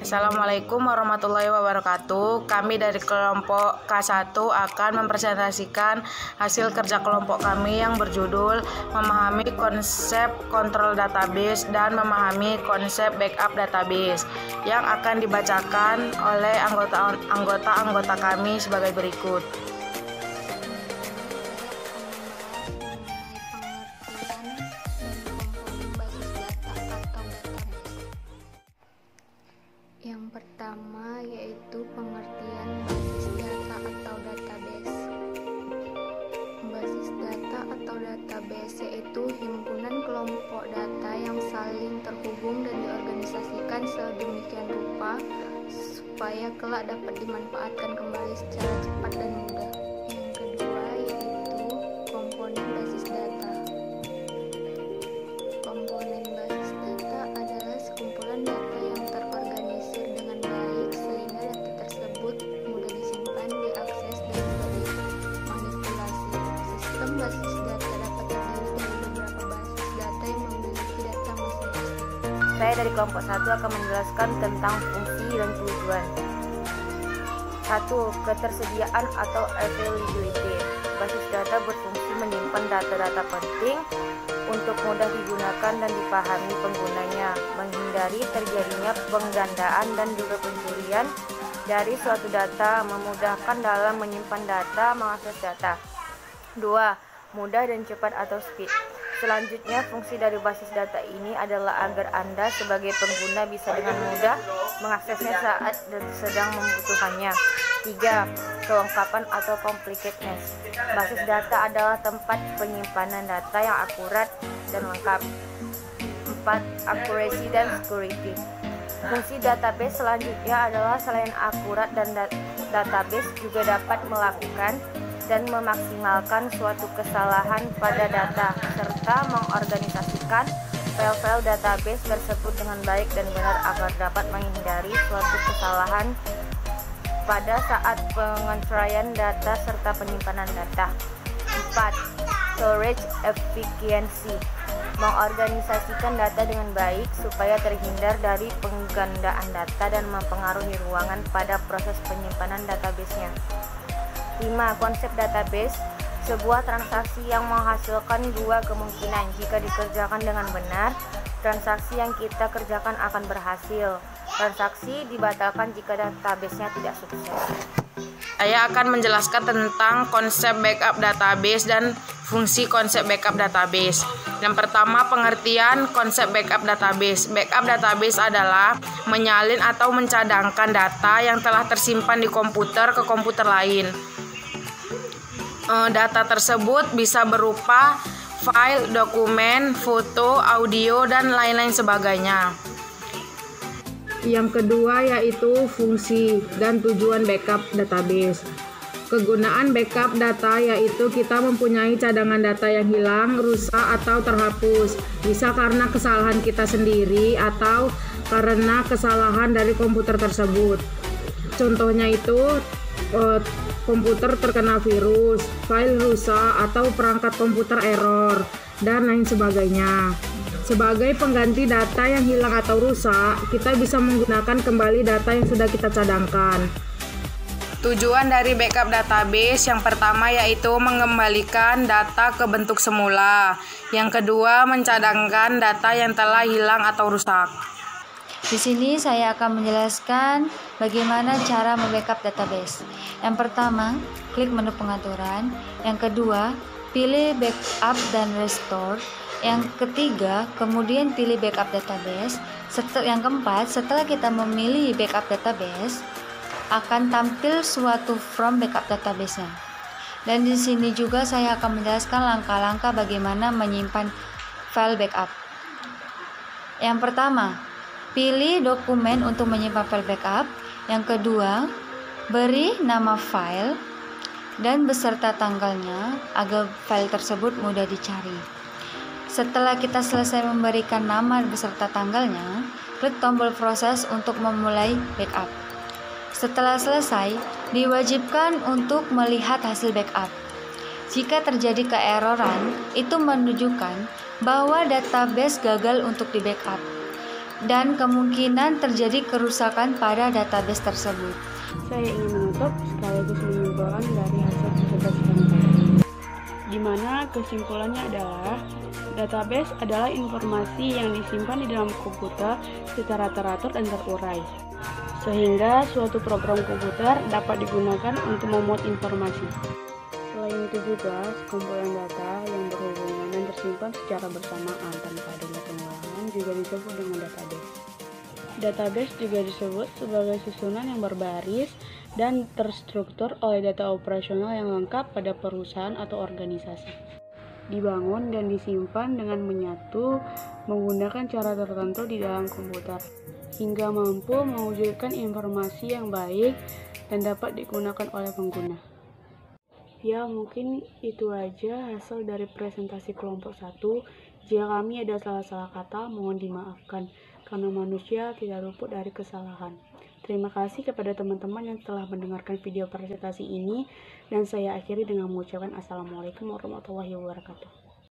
Assalamualaikum warahmatullahi wabarakatuh. Kami dari kelompok K1 akan mempresentasikan hasil kerja kelompok kami yang berjudul memahami konsep kontrol database dan memahami konsep backup database, yang akan dibacakan oleh anggota kami sebagai berikut. Yang pertama yaitu pengertian basis data atau database. Basis data atau database yaitu himpunan kelompok data yang saling terhubung dan diorganisasikan sedemikian rupa supaya kelak dapat dimanfaatkan kembali secara cepat dan mudah. Yang kedua yaitu komponen basis data. Komponen basis data adalah sekumpulan data yang terorganisir dengan baik sehingga data tersebut mudah disimpan, diakses, dan mudah dimanipulasi. Sistem basis data dapat terdiri dari beberapa basis data yang memiliki data masing-masing. Saya dari kelompok 1 akan menjelaskan tentang fungsi dan tujuan. 1. Ketersediaan atau availability. Basis data berfungsi menyimpan data-data penting untuk mudah digunakan dan dipahami penggunanya, menghindari terjadinya penggandaan dan juga pencurian dari suatu data, memudahkan dalam menyimpan data, mengakses data. 2. Mudah dan cepat atau speed. Selanjutnya, fungsi dari basis data ini adalah agar Anda sebagai pengguna bisa dengan mudah mengaksesnya saat dan sedang membutuhkannya. 3. Kelengkapan atau completeness. Basis data adalah tempat penyimpanan data yang akurat dan lengkap. 4. Accuracy dan security. Fungsi database selanjutnya adalah selain akurat dan database juga dapat melakukan dan memaksimalkan suatu kesalahan pada data serta mengorganisasikan file-file database tersebut dengan baik dan benar agar dapat menghindari suatu kesalahan pada saat pengencuraian data serta penyimpanan data. 4. Storage efficiency. Mengorganisasikan data dengan baik supaya terhindar dari penggandaan data dan mempengaruhi ruangan pada proses penyimpanan database-nya. 5. Konsep database. Sebuah transaksi yang menghasilkan dua kemungkinan. Jika dikerjakan dengan benar, transaksi yang kita kerjakan akan berhasil. Transaksi dibatalkan jika database-nya tidak sukses. Saya akan menjelaskan tentang konsep backup database dan fungsi konsep backup database. Yang pertama, pengertian konsep backup database. Backup database adalah menyalin atau mencadangkan data yang telah tersimpan di komputer ke komputer lain. Data tersebut bisa berupa file, dokumen, foto, audio, dan lain-lain sebagainya. Yang kedua yaitu fungsi dan tujuan backup database. Kegunaan backup data yaitu kita mempunyai cadangan data yang hilang, rusak, atau terhapus. Bisa karena kesalahan kita sendiri atau karena kesalahan dari komputer tersebut. Contohnya itu komputer terkena virus, file rusak, atau perangkat komputer error, dan lain sebagainya. Sebagai pengganti data yang hilang atau rusak, kita bisa menggunakan kembali data yang sudah kita cadangkan. Tujuan dari backup database yang pertama yaitu mengembalikan data ke bentuk semula. Yang kedua, mencadangkan data yang telah hilang atau rusak. Di sini saya akan menjelaskan bagaimana cara membackup database. Yang pertama, klik menu pengaturan. Yang kedua, pilih backup dan restore. Yang ketiga, kemudian pilih backup database. Yang keempat, setelah kita memilih backup database, akan tampil suatu from backup database-nya. Dan di sini juga saya akan menjelaskan langkah-langkah bagaimana menyimpan file backup. Yang pertama, pilih dokumen untuk menyimpan file backup. Yang kedua, beri nama file dan beserta tanggalnya agar file tersebut mudah dicari. Setelah kita selesai memberikan nama beserta tanggalnya, klik tombol proses untuk memulai backup. Setelah selesai, diwajibkan untuk melihat hasil backup. Jika terjadi keeroran, itu menunjukkan bahwa database gagal untuk di backup. dan kemungkinan terjadi kerusakan pada database tersebut. Saya ingin menutup sekaligus menyimpulkan dari hasil presentasi kami, di mana kesimpulannya adalah database adalah informasi yang disimpan di dalam komputer secara teratur dan terurai, sehingga suatu program komputer dapat digunakan untuk memuat informasi. Selain itu juga, sekumpulan data yang berhubungan dan tersimpan secara bersamaan tanpa adanya pengulangan juga disebut dengan database. Database juga disebut sebagai susunan yang berbaris dan terstruktur oleh data operasional yang lengkap pada perusahaan atau organisasi. Dibangun dan disimpan dengan menyatu menggunakan cara tertentu di dalam komputer, hingga mampu mewujudkan informasi yang baik dan dapat digunakan oleh pengguna. Ya, mungkin itu aja hasil dari presentasi kelompok 1. Jika kami ada salah-salah kata, mohon dimaafkan, karena manusia tidak luput dari kesalahan. Terima kasih kepada teman-teman yang telah mendengarkan video presentasi ini, dan saya akhiri dengan mengucapkan Assalamualaikum warahmatullahi wabarakatuh.